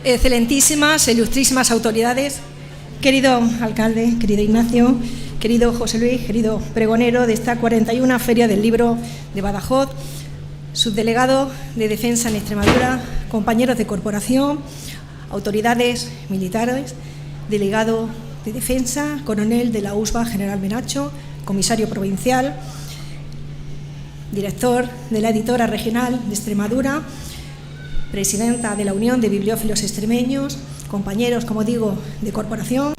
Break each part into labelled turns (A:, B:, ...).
A: Excelentísimas, ilustrísimas autoridades, querido alcalde, querido Ignacio, querido José Luis, querido pregonero de esta 41 Feria del Libro de Badajoz, subdelegado de Defensa en Extremadura, compañeros de corporación, autoridades militares, delegado de Defensa, coronel de la USBA, general Menacho, comisario provincial, director de la editora regional de Extremadura, presidenta de la Unión de Bibliófilos Extremeños, compañeros, como digo, de corporación.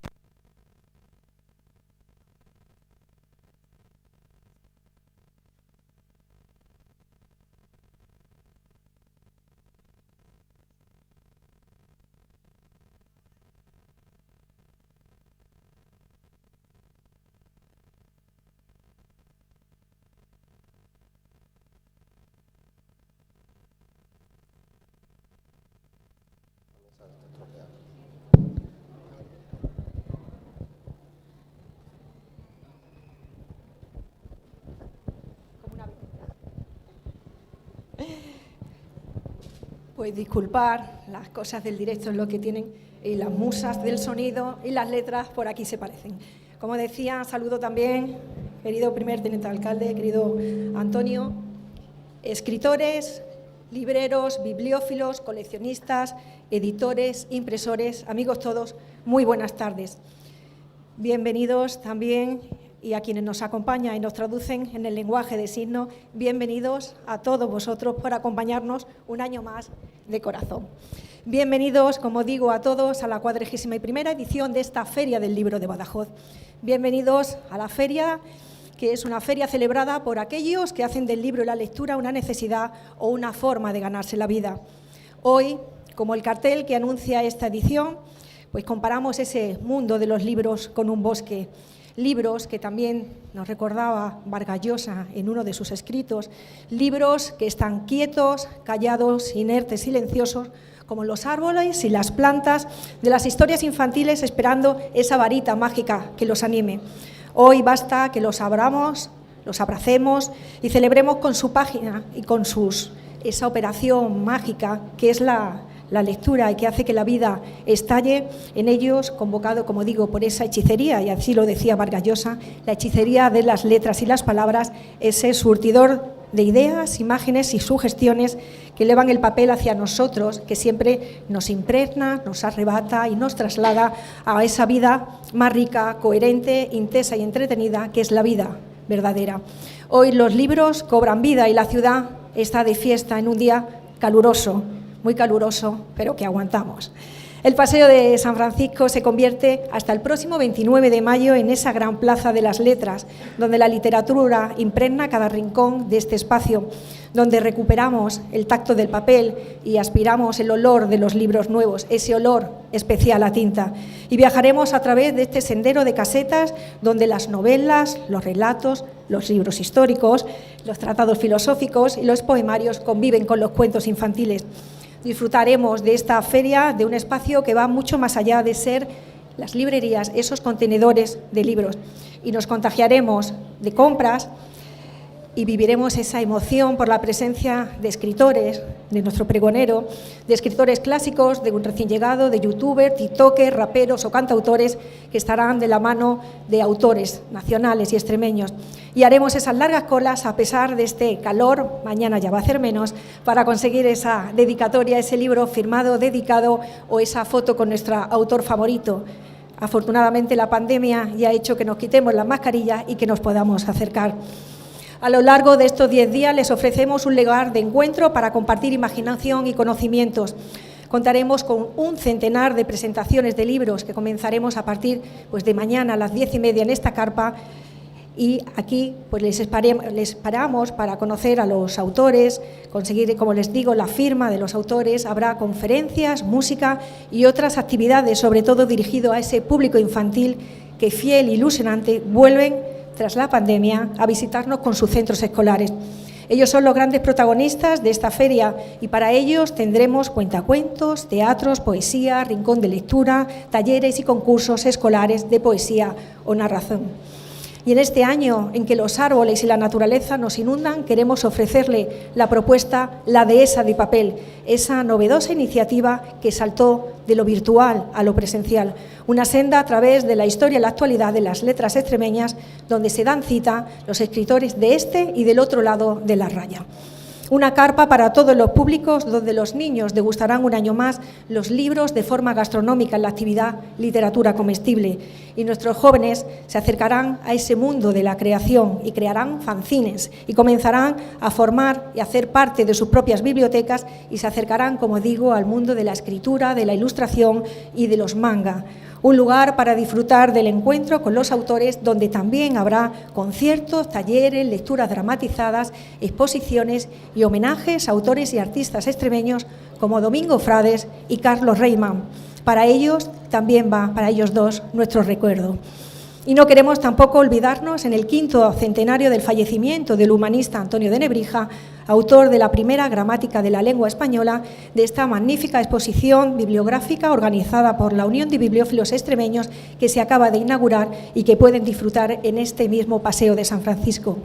A: Pues disculpar, las cosas del directo es lo que tienen, y las musas del sonido y las letras por aquí se parecen. Como decía, saludo también, querido primer teniente alcalde, querido Antonio, escritores, libreros, bibliófilos, coleccionistas, editores, impresores, amigos todos, muy buenas tardes. Bienvenidos también, y a quienes nos acompañan y nos traducen en el lenguaje de signos, bienvenidos a todos vosotros por acompañarnos un año más de corazón. Bienvenidos, como digo, a todos a la 41ª edición de esta Feria del Libro de Badajoz. Bienvenidos a la feria, que es una feria celebrada por aquellos que hacen del libro y la lectura una necesidad o una forma de ganarse la vida. Hoy, como el cartel que anuncia esta edición, pues comparamos ese mundo de los libros con un bosque. Libros que también nos recordaba Vargas Llosa en uno de sus escritos, libros que están quietos, callados, inertes, silenciosos, como los árboles y las plantas de las historias infantiles, esperando esa varita mágica que los anime. Hoy basta que los abramos, los abracemos y celebremos con su página y con esa operación mágica que es la lectura y que hace que la vida estalle en ellos, convocado, como digo, por esa hechicería, y así lo decía Vargas Llosa, la hechicería de las letras y las palabras, ese surtidor de ideas, imágenes y sugestiones que elevan el papel hacia nosotros, que siempre nos impregna, nos arrebata y nos traslada a esa vida más rica, coherente, intensa y entretenida, que es la vida verdadera. Hoy los libros cobran vida y la ciudad está de fiesta en un día caluroso, muy caluroso, pero que aguantamos. El Paseo de San Francisco se convierte hasta el próximo 29 de mayo en esa gran plaza de las letras, donde la literatura impregna cada rincón de este espacio, donde recuperamos el tacto del papel y aspiramos el olor de los libros nuevos, ese olor especial a tinta. Y viajaremos a través de este sendero de casetas, donde las novelas, los relatos, los libros históricos, los tratados filosóficos y los poemarios conviven con los cuentos infantiles. Disfrutaremos de esta feria, de un espacio que va mucho más allá de ser las librerías, esos contenedores de libros, y nos contagiaremos de compras y viviremos esa emoción por la presencia de escritores, de nuestro pregonero, de escritores clásicos, de un recién llegado, de youtubers, tiktokers, raperos o cantautores que estarán de la mano de autores nacionales y extremeños. Y haremos esas largas colas a pesar de este calor, mañana ya va a hacer menos, para conseguir esa dedicatoria, ese libro firmado, dedicado, o esa foto con nuestro autor favorito. Afortunadamente la pandemia ya ha hecho que nos quitemos las mascarillas y que nos podamos acercar. A lo largo de estos 10 días les ofrecemos un lugar de encuentro para compartir imaginación y conocimientos. Contaremos con un centenar de presentaciones de libros que comenzaremos a partir de mañana a las 10:30 en esta carpa, y aquí pues les esperamos para conocer a los autores, conseguir, como les digo, la firma de los autores. Habrá conferencias, música y otras actividades, sobre todo dirigido a ese público infantil que, fiel e ilusionante, vuelven tras la pandemia a visitarnos con sus centros escolares. Ellos son los grandes protagonistas de esta feria y para ellos tendremos cuentacuentos, teatros, poesía, rincón de lectura, talleres y concursos escolares de poesía o narración. Y en este año en que los árboles y la naturaleza nos inundan, queremos ofrecerle la propuesta La Dehesa de Papel, esa novedosa iniciativa que saltó de lo virtual a lo presencial, una senda a través de la historia y la actualidad de las letras extremeñas, donde se dan cita los escritores de este y del otro lado de la raya. Una carpa para todos los públicos, donde los niños degustarán un año más los libros de forma gastronómica en la actividad Literatura Comestible, y nuestros jóvenes se acercarán a ese mundo de la creación y crearán fanzines y comenzarán a formar y a hacer parte de sus propias bibliotecas y se acercarán, como digo, al mundo de la escritura, de la ilustración y de los manga. Un lugar para disfrutar del encuentro con los autores, donde también habrá conciertos, talleres, lecturas dramatizadas, exposiciones y homenajes a autores y artistas extremeños como Domingo Frades y Carlos Reimann. Para ellos también va, para ellos dos, nuestro recuerdo. Y no queremos tampoco olvidarnos en el 5º centenario del fallecimiento del humanista Antonio de Nebrija, autor de la primera gramática de la lengua española, de esta magnífica exposición bibliográfica organizada por la Unión de Bibliófilos Extremeños, que se acaba de inaugurar y que pueden disfrutar en este mismo Paseo de San Francisco.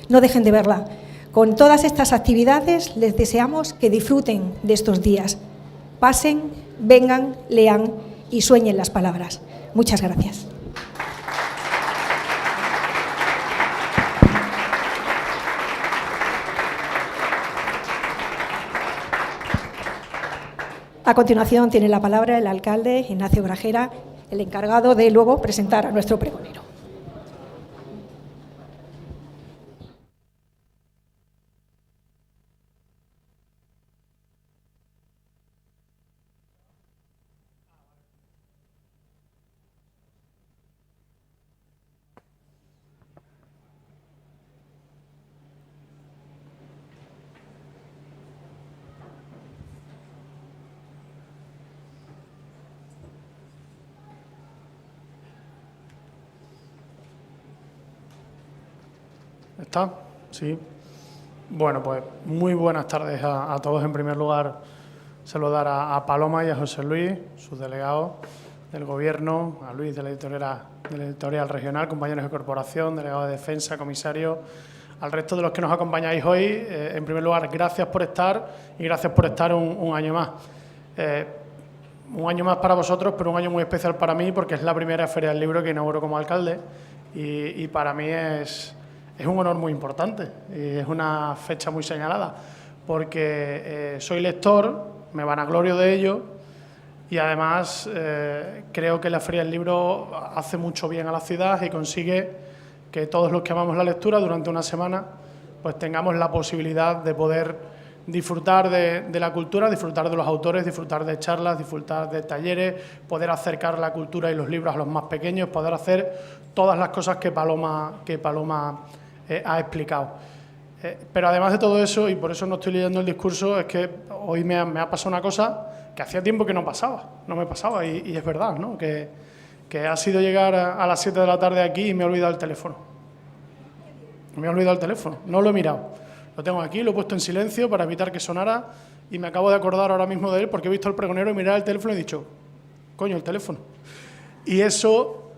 A: No dejen de verla. Con todas estas actividades les deseamos que disfruten de estos días. Pasen, vengan, lean y sueñen las palabras. Muchas gracias. A continuación tiene la palabra el alcalde Ignacio Grajera, el encargado de luego presentar a nuestro pregonero.
B: ¿Está? Sí. Bueno, pues muy buenas tardes a todos. En primer lugar, saludar a Paloma y a José Luis, sus delegados del Gobierno, a Luis de la editorial regional, compañeros de corporación, delegado de defensa, comisario, al resto de los que nos acompañáis hoy. En primer lugar, gracias por estar y gracias por estar un año más. Un año más para vosotros, pero un año muy especial para mí porque es la primera Feria del Libro que inauguro como alcalde y para mí es un honor muy importante y es una fecha muy señalada porque soy lector, me vanaglorio de ello y además creo que la Feria del Libro hace mucho bien a la ciudad y consigue que todos los que amamos la lectura durante una semana pues tengamos la posibilidad de poder disfrutar de la cultura, disfrutar de los autores, disfrutar de charlas, disfrutar de talleres, poder acercar la cultura y los libros a los más pequeños, poder hacer todas las cosas que Paloma ha explicado. Pero además de todo eso, y por eso no estoy leyendo el discurso, es que hoy me ha pasado una cosa que hacía tiempo que no me pasaba y es verdad, ¿no? Que ha sido llegar a las 7 de la tarde aquí y me he olvidado el teléfono. No lo he mirado. Lo tengo aquí, lo he puesto en silencio para evitar que sonara y me acabo de acordar ahora mismo de él porque he visto al pregonero mirar el teléfono y he dicho, coño, el teléfono. Y eso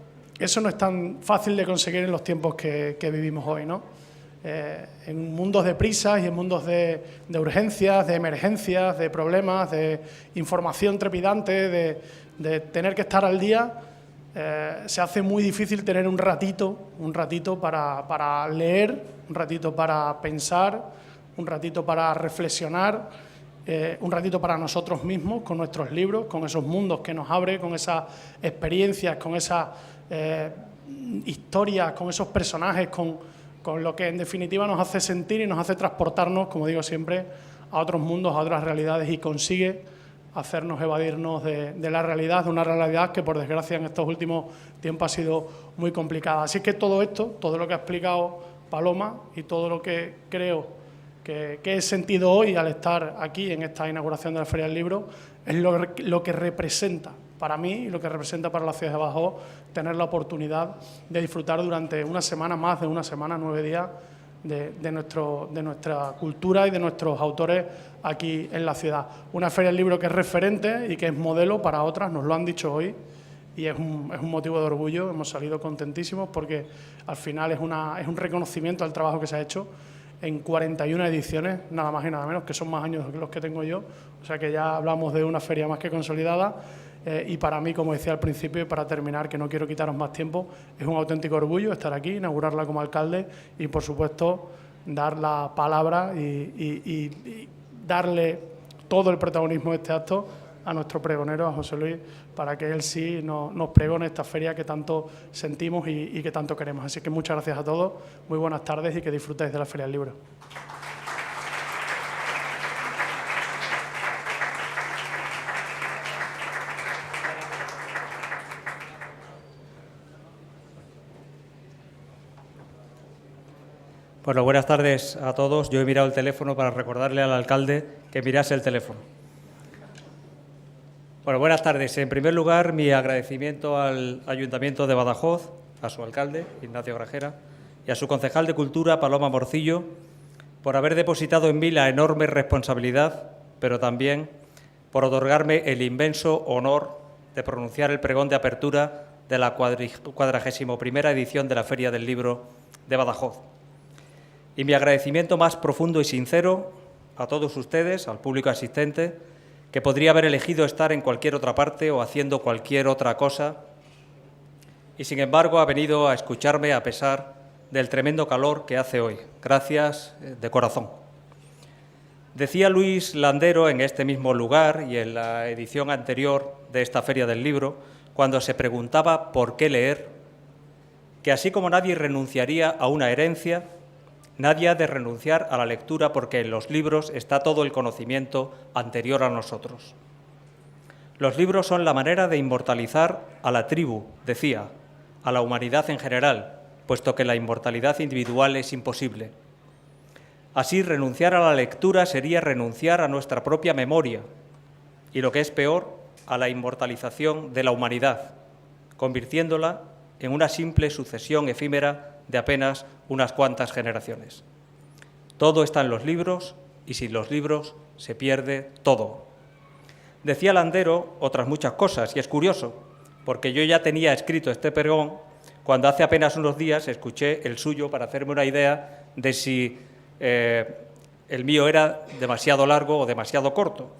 B: no es tan fácil de conseguir en los tiempos que vivimos hoy, ¿no? En mundos de prisas y en mundos de urgencias, de emergencias, de problemas, de información trepidante, de tener que estar al día, se hace muy difícil tener un ratito para leer, un ratito para pensar, un ratito para reflexionar, un ratito para nosotros mismos, con nuestros libros, con esos mundos que nos abre, con esas experiencias, con esas historias, con esos personajes, con lo que en definitiva nos hace sentir y nos hace transportarnos, como digo siempre, a otros mundos, a otras realidades y consigue hacernos evadirnos de la realidad, de una realidad que por desgracia en estos últimos tiempos ha sido muy complicada. Así que todo esto, todo lo que ha explicado Paloma y todo lo que creo que he sentido hoy al estar aquí en esta inauguración de la Feria del Libro es lo que representa para mí y lo que representa para la ciudad de Badajoz tener la oportunidad de disfrutar durante una semana, más de una semana, 9 días, de nuestra cultura y de nuestros autores aquí en la ciudad. Una Feria del Libro que es referente y que es modelo para otras, nos lo han dicho hoy, y es un motivo de orgullo. Hemos salido contentísimos porque al final es un reconocimiento al trabajo que se ha hecho en 41 ediciones, nada más y nada menos, que son más años que los que tengo yo, o sea que ya hablamos de una feria más que consolidada. Y para mí, como decía al principio, y para terminar, que no quiero quitaros más tiempo, es un auténtico orgullo estar aquí, inaugurarla como alcalde y, por supuesto, dar la palabra y darle todo el protagonismo de este acto a nuestro pregonero, a José Luis, para que él sí nos pregone esta feria que tanto sentimos y que tanto queremos. Así que muchas gracias a todos, muy buenas tardes y que disfrutéis de la Feria del Libro.
C: Bueno, buenas tardes a todos. Yo he mirado el teléfono para recordarle al alcalde que mirase el teléfono. Bueno, buenas tardes. En primer lugar, mi agradecimiento al Ayuntamiento de Badajoz, a su alcalde, Ignacio Grajera, y a su concejal de Cultura, Paloma Morcillo, por haber depositado en mí la enorme responsabilidad, pero también por otorgarme el inmenso honor de pronunciar el pregón de apertura de la 41ª edición de la Feria del Libro de Badajoz. Y mi agradecimiento más profundo y sincero a todos ustedes, al público asistente, que podría haber elegido estar en cualquier otra parte o haciendo cualquier otra cosa, y sin embargo ha venido a escucharme a pesar del tremendo calor que hace hoy. Gracias de corazón. Decía Luis Landero en este mismo lugar y en la edición anterior de esta Feria del Libro, cuando se preguntaba por qué leer, que así como nadie renunciaría a una herencia, nadie ha de renunciar a la lectura porque en los libros está todo el conocimiento anterior a nosotros. Los libros son la manera de inmortalizar a la tribu, decía, a la humanidad en general, puesto que la inmortalidad individual es imposible. Así, renunciar a la lectura sería renunciar a nuestra propia memoria y, lo que es peor, a la inmortalización de la humanidad, convirtiéndola en una simple sucesión efímera de apenas unas cuantas generaciones. Todo está en los libros y sin los libros se pierde todo. Decía Landero otras muchas cosas y es curioso, porque yo ya tenía escrito este pregón cuando hace apenas unos días escuché el suyo para hacerme una idea de si el mío era demasiado largo o demasiado corto.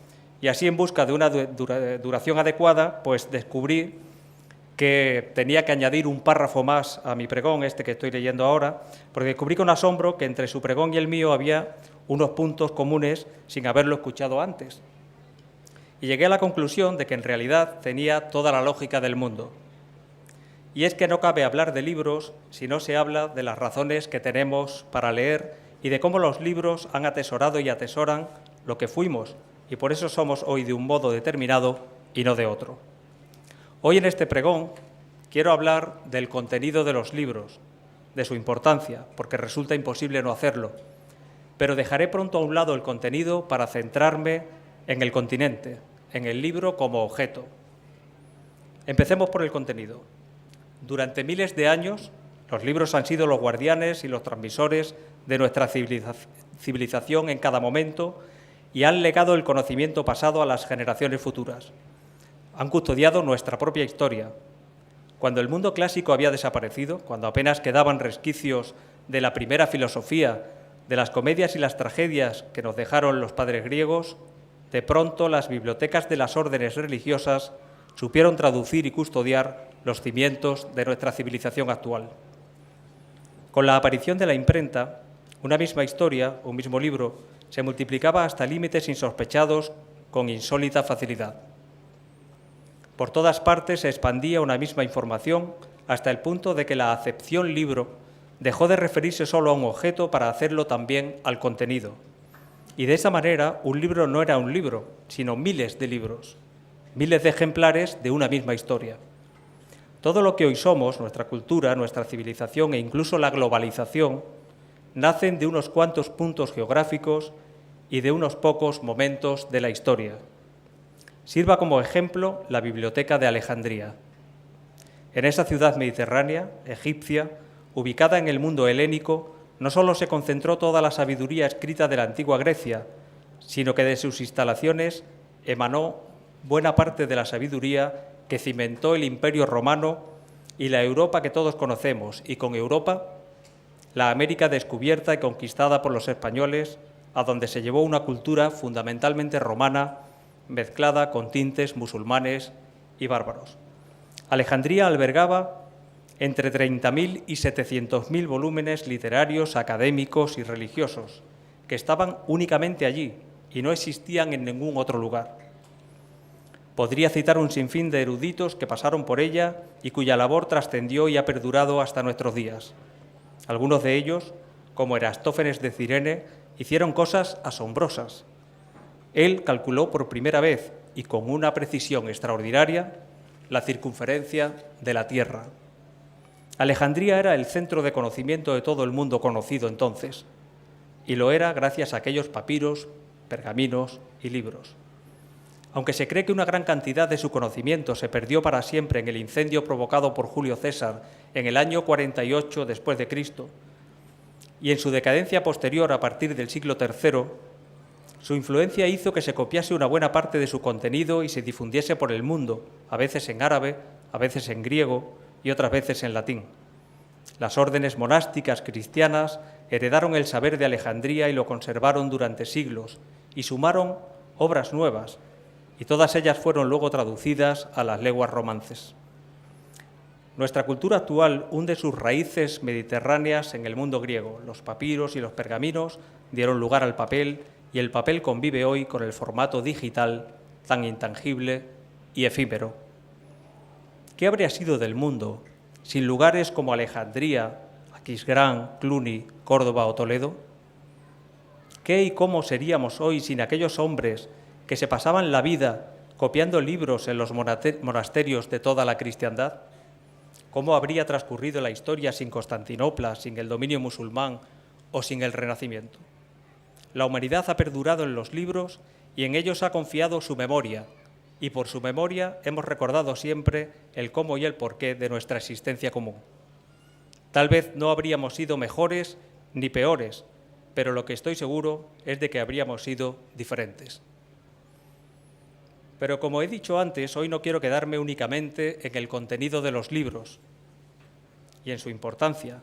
C: Y así, en busca de una duración adecuada, pues descubrí que tenía que añadir un párrafo más a mi pregón, este que estoy leyendo ahora, porque descubrí con asombro que entre su pregón y el mío había unos puntos comunes sin haberlo escuchado antes. Y llegué a la conclusión de que en realidad tenía toda la lógica del mundo. Y es que no cabe hablar de libros si no se habla de las razones que tenemos para leer y de cómo los libros han atesorado y atesoran lo que fuimos, y por eso somos hoy de un modo determinado y no de otro. Hoy en este pregón quiero hablar del contenido de los libros, de su importancia, porque resulta imposible no hacerlo, pero dejaré pronto a un lado el contenido para centrarme en el continente, en el libro como objeto. Empecemos por el contenido. Durante miles de años, los libros han sido los guardianes y los transmisores de nuestra civilización en cada momento y han legado el conocimiento pasado a las generaciones futuras. Han custodiado nuestra propia historia. Cuando el mundo clásico había desaparecido, cuando apenas quedaban resquicios de la primera filosofía, de las comedias y las tragedias que nos dejaron los padres griegos, de pronto las bibliotecas de las órdenes religiosas supieron traducir y custodiar los cimientos de nuestra civilización actual. Con la aparición de la imprenta, una misma historia, un mismo libro, se multiplicaba hasta límites insospechados con insólita facilidad. Por todas partes se expandía una misma información hasta el punto de que la acepción libro dejó de referirse solo a un objeto para hacerlo también al contenido. Y de esa manera, un libro no era un libro, sino miles de libros, miles de ejemplares de una misma historia. Todo lo que hoy somos, nuestra cultura, nuestra civilización e incluso la globalización, nacen de unos cuantos puntos geográficos y de unos pocos momentos de la historia. Sirva como ejemplo la Biblioteca de Alejandría. En esa ciudad mediterránea, egipcia, ubicada en el mundo helénico, no solo se concentró toda la sabiduría escrita de la antigua Grecia, sino que de sus instalaciones emanó buena parte de la sabiduría que cimentó el Imperio Romano y la Europa que todos conocemos, y con Europa, la América descubierta y conquistada por los españoles, a donde se llevó una cultura fundamentalmente romana, mezclada con tintes musulmanes y bárbaros. Alejandría albergaba entre 30.000 y 700.000 volúmenes literarios, académicos y religiosos, que estaban únicamente allí y no existían en ningún otro lugar. Podría citar un sinfín de eruditos que pasaron por ella y cuya labor trascendió y ha perdurado hasta nuestros días. Algunos de ellos, como Erastófanes de Cirene, hicieron cosas asombrosas. Él calculó por primera vez y con una precisión extraordinaria la circunferencia de la Tierra. Alejandría era el centro de conocimiento de todo el mundo conocido entonces, y lo era gracias a aquellos papiros, pergaminos y libros. Aunque se cree que una gran cantidad de su conocimiento se perdió para siempre en el incendio provocado por Julio César en el año 48 después de Cristo, y en su decadencia posterior a partir del siglo III, su influencia hizo que se copiase una buena parte de su contenido y se difundiese por el mundo, a veces en árabe, a veces en griego y otras veces en latín. Las órdenes monásticas cristianas heredaron el saber de Alejandría y lo conservaron durante siglos, y sumaron obras nuevas, y todas ellas fueron luego traducidas a las lenguas romances. Nuestra cultura actual hunde sus raíces mediterráneas en el mundo griego. Los papiros y los pergaminos dieron lugar al papel, y el papel convive hoy con el formato digital tan intangible y efímero. ¿Qué habría sido del mundo sin lugares como Alejandría, Aquisgrán, Cluny, Córdoba o Toledo? ¿Qué y cómo seríamos hoy sin aquellos hombres que se pasaban la vida copiando libros en los monasterios de toda la cristiandad? ¿Cómo habría transcurrido la historia sin Constantinopla, sin el dominio musulmán o sin el Renacimiento? La humanidad ha perdurado en los libros y en ellos ha confiado su memoria, y por su memoria hemos recordado siempre el cómo y el porqué de nuestra existencia común. Tal vez no habríamos sido mejores ni peores, pero lo que estoy seguro es de que habríamos sido diferentes. Pero como he dicho antes, hoy no quiero quedarme únicamente en el contenido de los libros y en su importancia,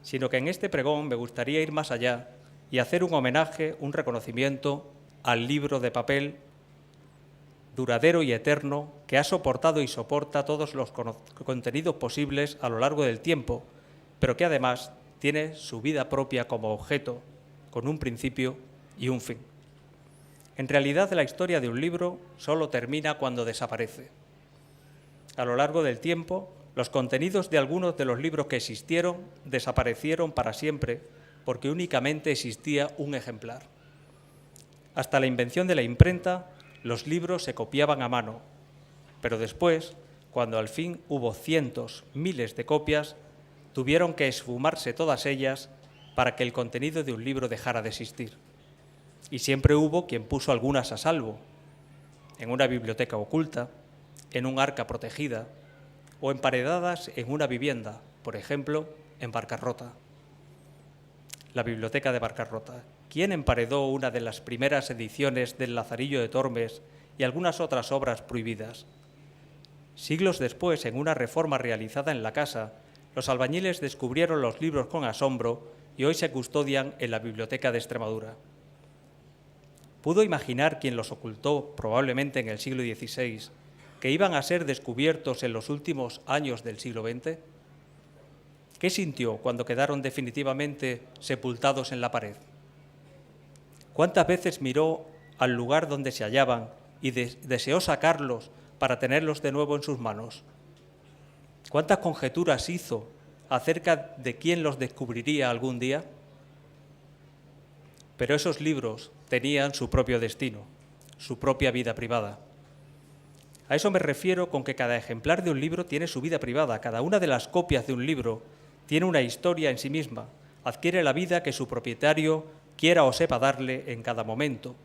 C: sino que en este pregón me gustaría ir más allá y hacer un homenaje, un reconocimiento al libro de papel duradero y eterno que ha soportado y soporta todos los contenidos posibles a lo largo del tiempo, pero que además tiene su vida propia como objeto, con un principio y un fin. En realidad, la historia de un libro solo termina cuando desaparece. A lo largo del tiempo, los contenidos de algunos de los libros que existieron desaparecieron para siempre porque únicamente existía un ejemplar. Hasta la invención de la imprenta, los libros se copiaban a mano, pero después, cuando al fin hubo cientos, miles de copias, tuvieron que esfumarse todas ellas para que el contenido de un libro dejara de existir. Y siempre hubo quien puso algunas a salvo, en una biblioteca oculta, en un arca protegida o emparedadas en una vivienda, por ejemplo, en Barcarrota. La biblioteca de Barcarrota. ¿Quién emparedó una de las primeras ediciones del Lazarillo de Tormes y algunas otras obras prohibidas? Siglos después, en una reforma realizada en la casa, los albañiles descubrieron los libros con asombro y hoy se custodian en la Biblioteca de Extremadura. ¿Pudo imaginar quien los ocultó, probablemente en el siglo XVI, que iban a ser descubiertos en los últimos años del siglo XX? ¿Qué sintió cuando quedaron definitivamente sepultados en la pared? ¿Cuántas veces miró al lugar donde se hallaban y deseó sacarlos para tenerlos de nuevo en sus manos? ¿Cuántas conjeturas hizo acerca de quién los descubriría algún día? Pero esos libros tenían su propio destino, su propia vida privada. A eso me refiero con que cada ejemplar de un libro tiene su vida privada. Cada una de las copias de un libro tiene una historia en sí misma, adquiere la vida que su propietario quiera o sepa darle en cada momento,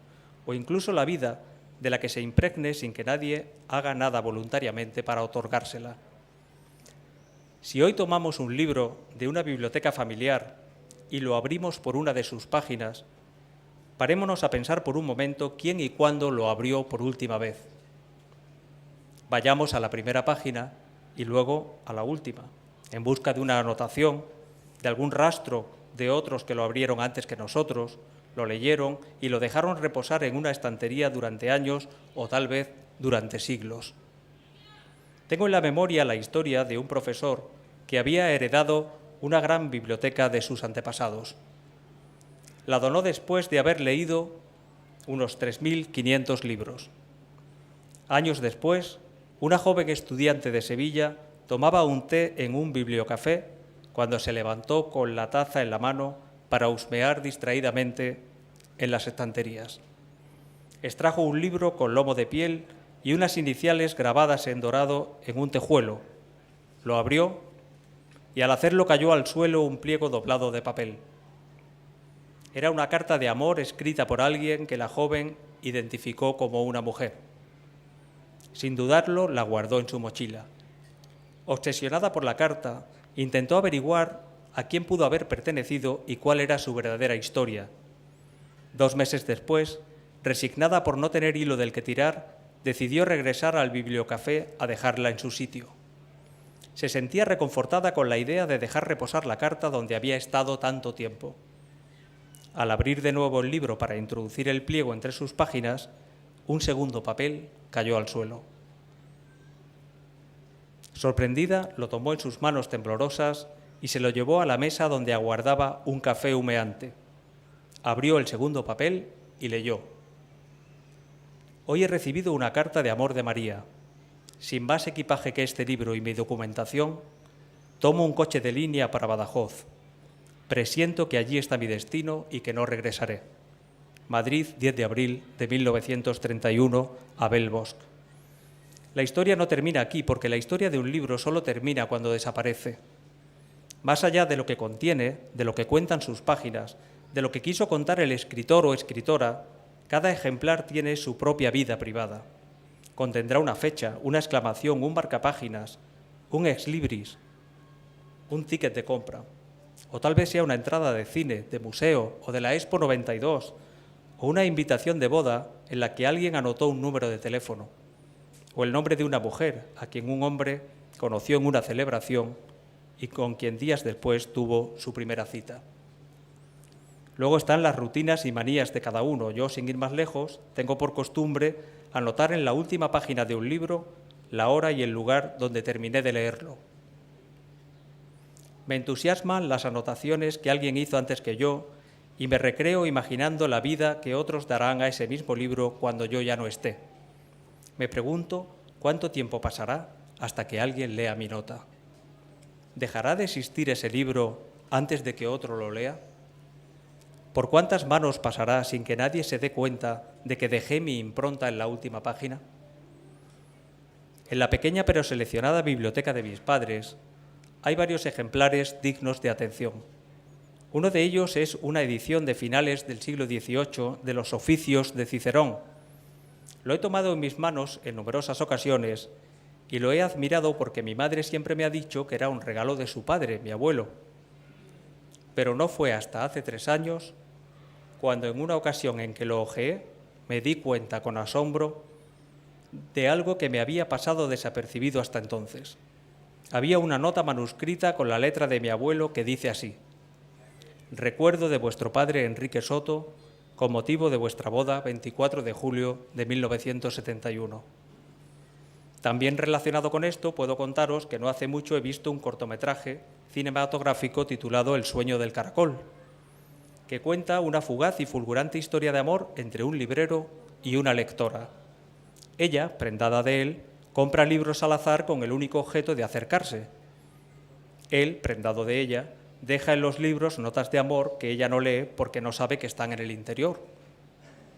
C: o incluso la vida de la que se impregne sin que nadie haga nada voluntariamente para otorgársela. Si hoy tomamos un libro de una biblioteca familiar y lo abrimos por una de sus páginas, parémonos a pensar por un momento quién y cuándo lo abrió por última vez. Vayamos a la primera página y luego a la última, en busca de una anotación, de algún rastro de otros que lo abrieron antes que nosotros, lo leyeron y lo dejaron reposar en una estantería durante años o tal vez durante siglos. Tengo en la memoria la historia de un profesor que había heredado una gran biblioteca de sus antepasados. La donó después de haber leído unos 3.500 libros. Años después, una joven estudiante de Sevilla tomaba un té en un bibliocafé cuando se levantó con la taza en la mano para husmear distraídamente en las estanterías. Extrajo un libro con lomo de piel y unas iniciales grabadas en dorado en un tejuelo. Lo abrió y al hacerlo cayó al suelo un pliego doblado de papel. Era una carta de amor escrita por alguien que la joven identificó como una mujer. Sin dudarlo, la guardó en su mochila. Obsesionada por la carta, intentó averiguar a quién pudo haber pertenecido y cuál era su verdadera historia. 2 meses después, resignada por no tener hilo del que tirar, decidió regresar al bibliocafé a dejarla en su sitio. Se sentía reconfortada con la idea de dejar reposar la carta donde había estado tanto tiempo. Al abrir de nuevo el libro para introducir el pliego entre sus páginas, un segundo papel cayó al suelo. Sorprendida, lo tomó en sus manos temblorosas y se lo llevó a la mesa donde aguardaba un café humeante. Abrió el segundo papel y leyó: Hoy he recibido una carta de amor de María. Sin más equipaje que este libro y mi documentación, tomo un coche de línea para Badajoz. Presiento que allí está mi destino y que no regresaré. Madrid, 10 de abril de 1931, Abel Bosch. La historia no termina aquí, porque la historia de un libro solo termina cuando desaparece. Más allá de lo que contiene, de lo que cuentan sus páginas, de lo que quiso contar el escritor o escritora, cada ejemplar tiene su propia vida privada. Contendrá una fecha, una exclamación, un marcapáginas, un ex libris, un ticket de compra. O tal vez sea una entrada de cine, de museo o de la Expo 92, o una invitación de boda en la que alguien anotó un número de teléfono, o el nombre de una mujer a quien un hombre conoció en una celebración y con quien días después tuvo su primera cita. Luego están las rutinas y manías de cada uno. Yo, sin ir más lejos, tengo por costumbre anotar en la última página de un libro la hora y el lugar donde terminé de leerlo. Me entusiasman las anotaciones que alguien hizo antes que yo y me recreo imaginando la vida que otros darán a ese mismo libro cuando yo ya no esté. Me pregunto cuánto tiempo pasará hasta que alguien lea mi nota. ¿Dejará de existir ese libro antes de que otro lo lea? ¿Por cuántas manos pasará sin que nadie se dé cuenta de que dejé mi impronta en la última página? En la pequeña pero seleccionada biblioteca de mis padres hay varios ejemplares dignos de atención. Uno de ellos es una edición de finales del siglo XVIII de los Oficios de Cicerón. Lo he tomado en mis manos en numerosas ocasiones y lo he admirado porque mi madre siempre me ha dicho que era un regalo de su padre, mi abuelo. Pero no fue hasta hace 3 años, cuando en una ocasión en que lo hojeé, me di cuenta con asombro de algo que me había pasado desapercibido hasta entonces. Había una nota manuscrita con la letra de mi abuelo que dice así: Recuerdo de vuestro padre Enrique Soto con motivo de vuestra boda 24 de julio de 1971. También relacionado con esto, puedo contaros que no hace mucho he visto un cortometraje cinematográfico titulado El sueño del caracol, que cuenta una fugaz y fulgurante historia de amor entre un librero y una lectora. Ella, prendada de él, compra libros al azar con el único objeto de acercarse. Él, prendado de ella, deja en los libros notas de amor que ella no lee porque no sabe que están en el interior.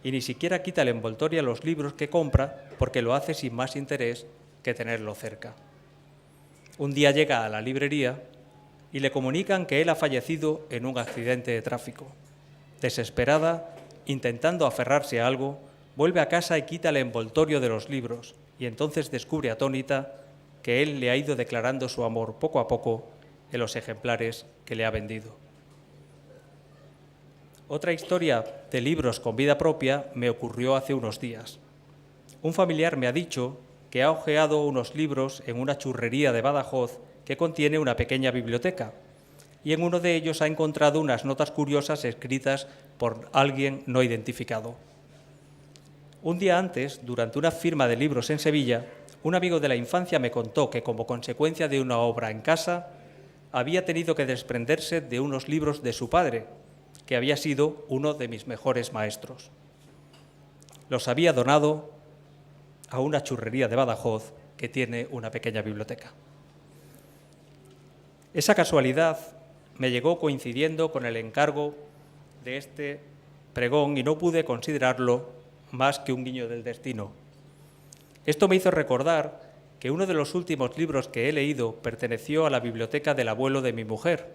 C: Y ni siquiera quita el envoltorio a los libros que compra porque lo hace sin más interés que tenerlo cerca. Un día llega a la librería y le comunican que él ha fallecido en un accidente de tráfico. Desesperada, intentando aferrarse a algo, vuelve a casa y quita el envoltorio de los libros y entonces descubre atónita que él le ha ido declarando su amor poco a poco en los ejemplares que le ha vendido. Otra historia de libros con vida propia me ocurrió hace unos días. Un familiar me ha dicho que ha hojeado unos libros en una churrería de Badajoz que contiene una pequeña biblioteca, y en uno de ellos ha encontrado unas notas curiosas escritas por alguien no identificado. Un día antes, durante una firma de libros en Sevilla, un amigo de la infancia me contó que, como consecuencia de una obra en casa, había tenido que desprenderse de unos libros de su padre, que había sido uno de mis mejores maestros. Los había donado a una churrería de Badajoz que tiene una pequeña biblioteca. Esa casualidad me llegó coincidiendo con el encargo de este pregón y no pude considerarlo más que un guiño del destino. Esto me hizo recordar que uno de los últimos libros que he leído perteneció a la biblioteca del abuelo de mi mujer,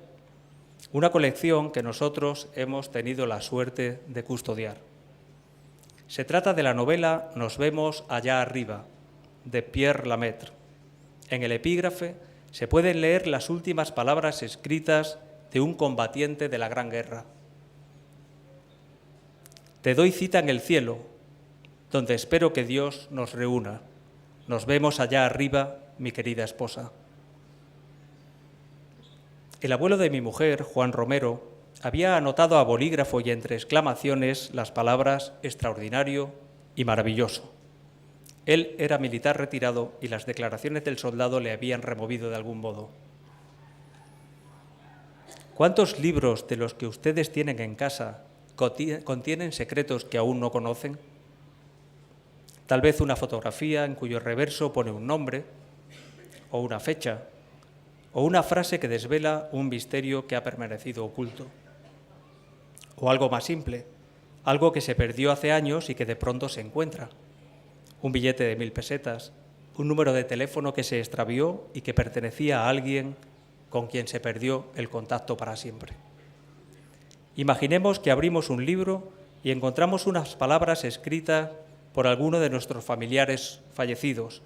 C: una colección que nosotros hemos tenido la suerte de custodiar. Se trata de la novela Nos vemos allá arriba, de Pierre Lemaitre. En el epígrafe se pueden leer las últimas palabras escritas de un combatiente de la Gran Guerra. Te doy cita en el cielo, donde espero que Dios nos reúna. Nos vemos allá arriba, mi querida esposa. El abuelo de mi mujer, Juan Romero, había anotado a bolígrafo y entre exclamaciones las palabras extraordinario y maravilloso. Él era militar retirado y las declaraciones del soldado le habían removido de algún modo. ¿Cuántos libros de los que ustedes tienen en casa contienen secretos que aún no conocen? Tal vez una fotografía en cuyo reverso pone un nombre, o una fecha, o una frase que desvela un misterio que ha permanecido oculto. O algo más simple, algo que se perdió hace años y que de pronto se encuentra. Un billete de 1000 pesetas, un número de teléfono que se extravió y que pertenecía a alguien con quien se perdió el contacto para siempre. Imaginemos que abrimos un libro y encontramos unas palabras escritas por alguno de nuestros familiares fallecidos,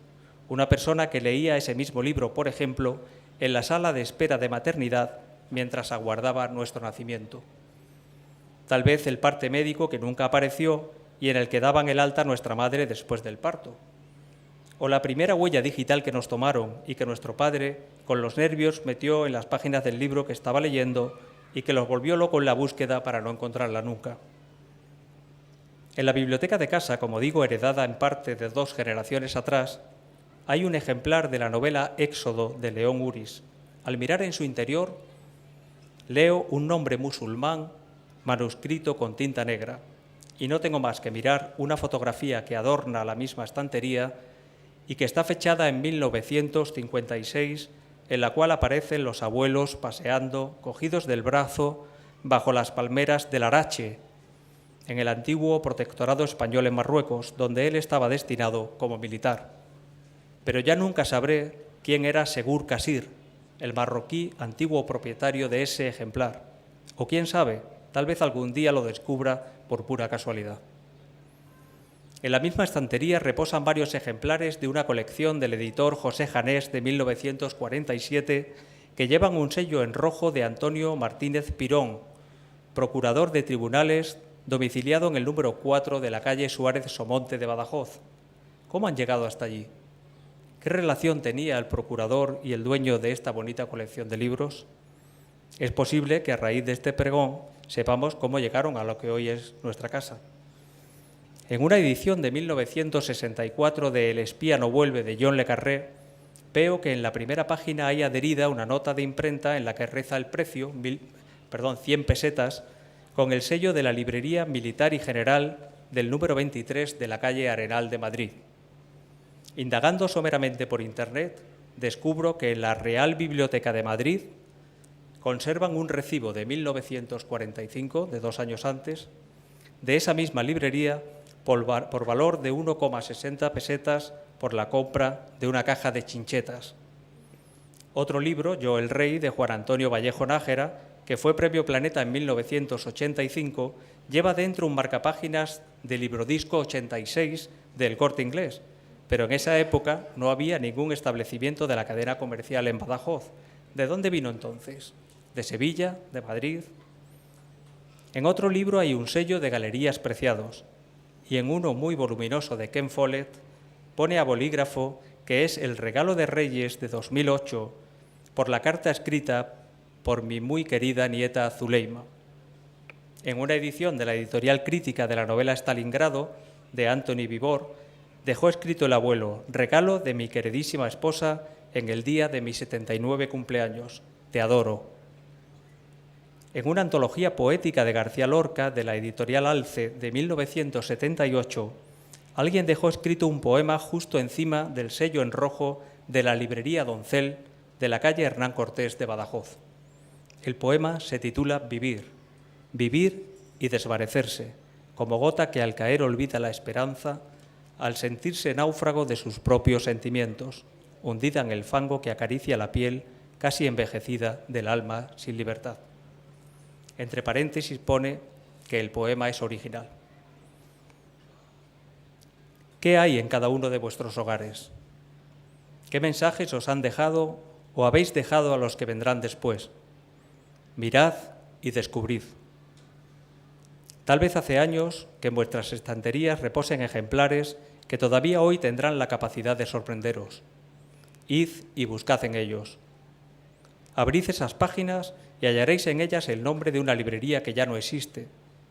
C: una persona que leía ese mismo libro, por ejemplo, en la sala de espera de maternidad mientras aguardaba nuestro nacimiento. Tal vez el parte médico que nunca apareció y en el que daban el alta a nuestra madre después del parto. O la primera huella digital que nos tomaron y que nuestro padre, con los nervios, metió en las páginas del libro que estaba leyendo y que los volvió loco en la búsqueda para no encontrarla nunca. En la biblioteca de casa, como digo, heredada en parte de 2 generaciones atrás, hay un ejemplar de la novela Éxodo de León Uris. Al mirar en su interior, leo un nombre musulmán manuscrito con tinta negra y no tengo más que mirar una fotografía que adorna la misma estantería y que está fechada en 1956, en la cual aparecen los abuelos paseando, cogidos del brazo, bajo las palmeras del Arache, en el antiguo protectorado español en Marruecos, donde él estaba destinado como militar. Pero ya nunca sabré quién era Segur Kasir, el marroquí antiguo propietario de ese ejemplar. O quién sabe, tal vez algún día lo descubra por pura casualidad. En la misma estantería reposan varios ejemplares de una colección del editor José Janés de 1947 que llevan un sello en rojo de Antonio Martínez Pirón, procurador de tribunales domiciliado en el número 4 de la calle Suárez Somonte de Badajoz. ¿Cómo han llegado hasta allí? ¿Qué relación tenía el procurador y el dueño de esta bonita colección de libros? Es posible que a raíz de este pregón sepamos cómo llegaron a lo que hoy es nuestra casa. En una edición de 1964 de El espía no vuelve de John le Carré, veo que en la primera página hay adherida una nota de imprenta en la que reza el precio, 100 pesetas, con el sello de la Librería Militar y General del número 23 de la calle Arenal de Madrid. Indagando someramente por Internet, descubro que en la Real Biblioteca de Madrid conservan un recibo de 1945, de 2 años antes, de esa misma librería por valor de 1,60 pesetas por la compra de una caja de chinchetas. Otro libro, Yo el Rey, de Juan Antonio Vallejo Nájera, que fue Premio Planeta en 1985, lleva dentro un marcapáginas de Librodisco 86 del Corte Inglés, pero en esa época no había ningún establecimiento de la cadena comercial en Badajoz. ¿De dónde vino entonces? ¿De Sevilla? ¿De Madrid? En otro libro hay un sello de Galerías Preciados y en uno muy voluminoso de Ken Follett pone a bolígrafo que es el regalo de Reyes de 2008 por la carta escrita por mi muy querida nieta Zuleima. En una edición de la editorial crítica de la novela Stalingrado, de Anthony Vivor, dejó escrito el abuelo: regalo de mi queridísima esposa en el día de mi 79 cumpleaños. Te adoro. En una antología poética de García Lorca, de la editorial Alce, de 1978, alguien dejó escrito un poema justo encima del sello en rojo de la librería Doncel de la calle Hernán Cortés de Badajoz. El poema se titula Vivir, vivir y desvanecerse, como gota que al caer olvida la esperanza, al sentirse náufrago de sus propios sentimientos, hundida en el fango que acaricia la piel casi envejecida del alma sin libertad. Entre paréntesis pone que el poema es original. ¿Qué hay en cada uno de vuestros hogares? ¿Qué mensajes os han dejado o habéis dejado a los que vendrán después? Mirad y descubrid. Tal vez hace años que en vuestras estanterías reposen ejemplares que todavía hoy tendrán la capacidad de sorprenderos. Id y buscad en ellos. Abrid esas páginas y hallaréis en ellas el nombre de una librería que ya no existe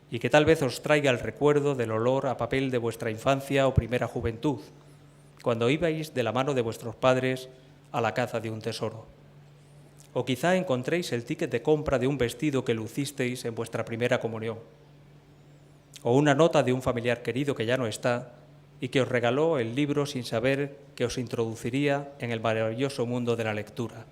C: y que tal vez os traiga el recuerdo del olor a papel de vuestra infancia o primera juventud, cuando ibais de la mano de vuestros padres a la caza de un tesoro. O quizá encontréis el ticket de compra de un vestido que lucisteis en vuestra primera comunión. O una nota de un familiar querido que ya no está y que os regaló el libro sin saber que os introduciría en el maravilloso mundo de la lectura.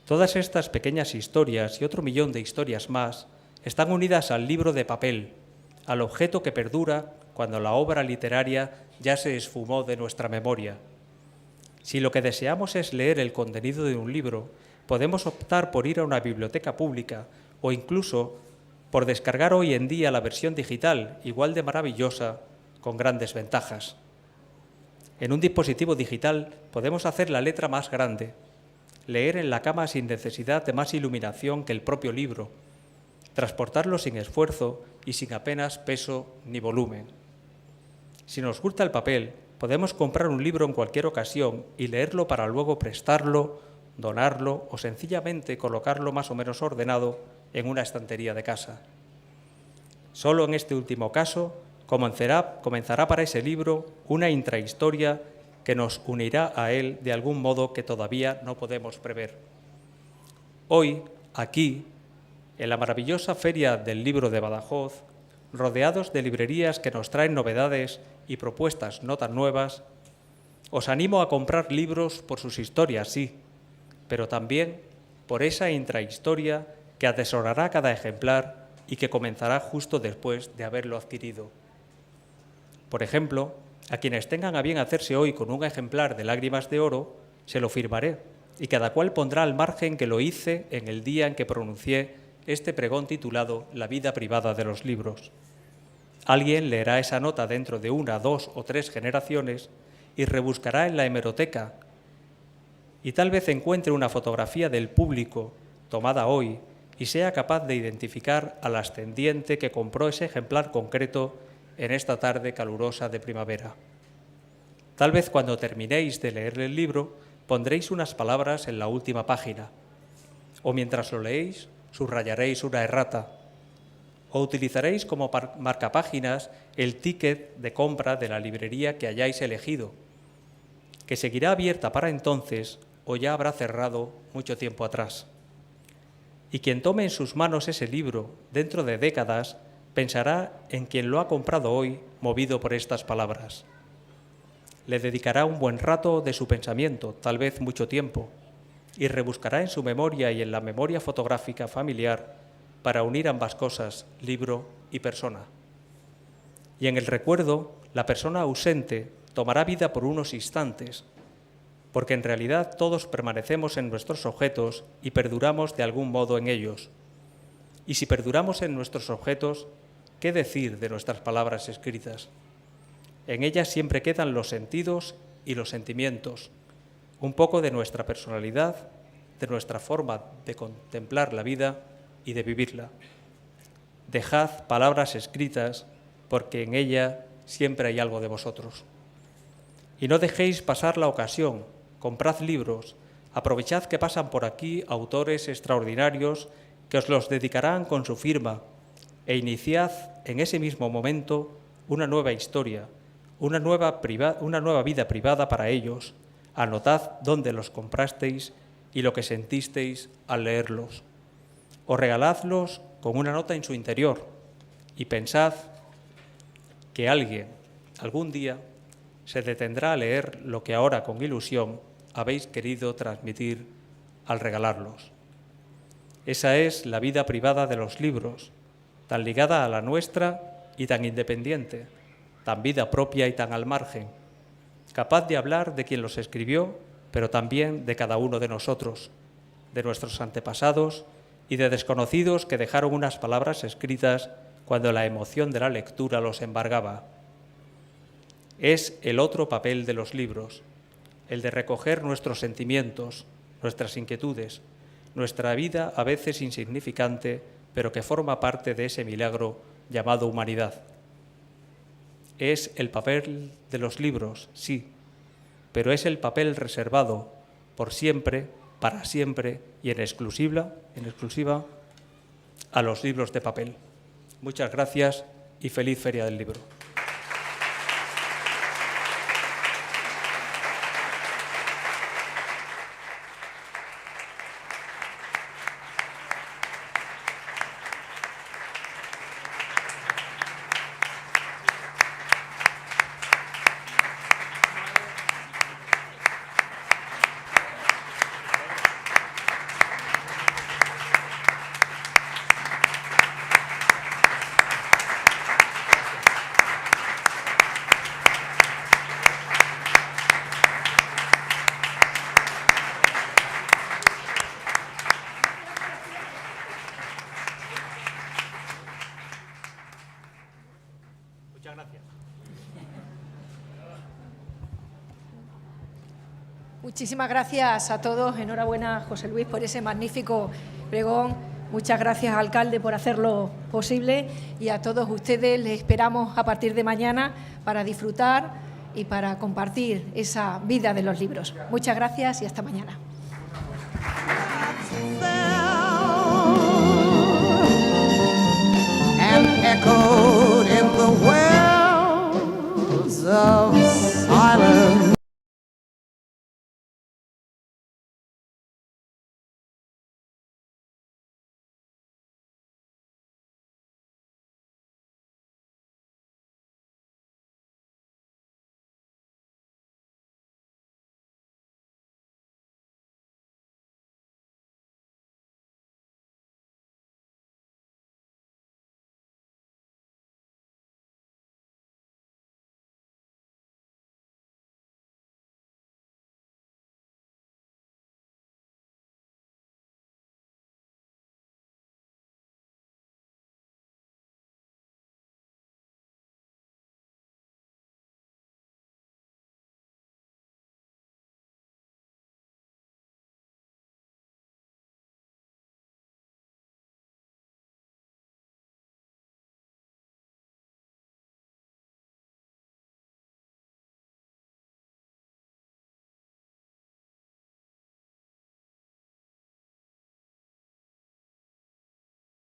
C: Todas estas pequeñas historias y otro millón de historias más están unidas al libro de papel, al objeto que perdura cuando la obra literaria ya se esfumó de nuestra memoria. Si lo que deseamos es leer el contenido de un libro, podemos optar por ir a una biblioteca pública o incluso por descargar hoy en día la versión digital, igual de maravillosa, con grandes ventajas. En un dispositivo digital podemos hacer la letra más grande, leer en la cama sin necesidad de más iluminación que el propio libro, transportarlo sin esfuerzo y sin apenas peso ni volumen. Si nos gusta el papel, podemos comprar un libro en cualquier ocasión y leerlo para luego prestarlo, donarlo o sencillamente colocarlo más o menos ordenado en una estantería de casa. Solo en este último caso comenzará para ese libro una intrahistoria que nos unirá a él de algún modo que todavía no podemos prever. Hoy, aquí, en la maravillosa Feria del Libro de Badajoz, rodeados de librerías que nos traen novedades y propuestas no tan nuevas, os animo a comprar libros por sus historias, sí, pero también por esa intrahistoria que atesorará cada ejemplar y que comenzará justo después de haberlo adquirido. Por ejemplo, a quienes tengan a bien hacerse hoy con un ejemplar de Lágrimas de Oro, se lo firmaré, y cada cual pondrá al margen que lo hice en el día en que pronuncié este pregón titulado La vida privada de los libros. Alguien leerá esa nota dentro de 1, 2 o 3 generaciones y rebuscará en la hemeroteca y tal vez encuentre una fotografía del público tomada hoy y sea capaz de identificar al ascendiente que compró ese ejemplar concreto en esta tarde calurosa de primavera. Tal vez cuando terminéis de leer el libro pondréis unas palabras en la última página, o mientras lo leéis subrayaréis una errata, o utilizaréis como marcapáginas el ticket de compra de la librería que hayáis elegido, que seguirá abierta para entonces o ya habrá cerrado mucho tiempo atrás. Y quien tome en sus manos ese libro dentro de décadas pensará en quien lo ha comprado hoy movido por estas palabras. Le dedicará un buen rato de su pensamiento, tal vez mucho tiempo, y rebuscará en su memoria y en la memoria fotográfica familiar para unir ambas cosas, libro y persona. Y en el recuerdo, la persona ausente tomará vida por unos instantes, porque en realidad todos permanecemos en nuestros objetos y perduramos de algún modo en ellos. Y si perduramos en nuestros objetos, ¿qué decir de nuestras palabras escritas? En ellas siempre quedan los sentidos y los sentimientos, un poco de nuestra personalidad, de nuestra forma de contemplar la vida y de vivirla. Dejad palabras escritas porque en ella siempre hay algo de vosotros. Y no dejéis pasar la ocasión, comprad libros, aprovechad que pasan por aquí autores extraordinarios que os los dedicarán con su firma e iniciad en ese mismo momento una nueva historia, una nueva vida privada para ellos. Anotad dónde los comprasteis y lo que sentisteis al leerlos. O regaladlos con una nota en su interior y pensad que alguien, algún día, se detendrá a leer lo que ahora con ilusión habéis querido transmitir al regalarlos. Esa es la vida privada de los libros, tan ligada a la nuestra y tan independiente, tan vida propia y tan al margen, capaz de hablar de quien los escribió, pero también de cada uno de nosotros, de nuestros antepasados y de desconocidos que dejaron unas palabras escritas cuando la emoción de la lectura los embargaba. Es el otro papel de los libros, el de recoger nuestros sentimientos, nuestras inquietudes, nuestra vida a veces insignificante, pero que forma parte de ese milagro llamado humanidad. Es el papel de los libros, sí, pero es el papel reservado por siempre, para siempre y en exclusiva a los libros de papel. Muchas gracias y feliz Feria del Libro.
A: Muchísimas gracias a todos. Enhorabuena, José Luis, por ese magnífico pregón. Muchas gracias, alcalde, por hacerlo posible. Y a todos ustedes les esperamos a partir de mañana para disfrutar y para compartir esa vida de los libros. Muchas gracias y hasta mañana.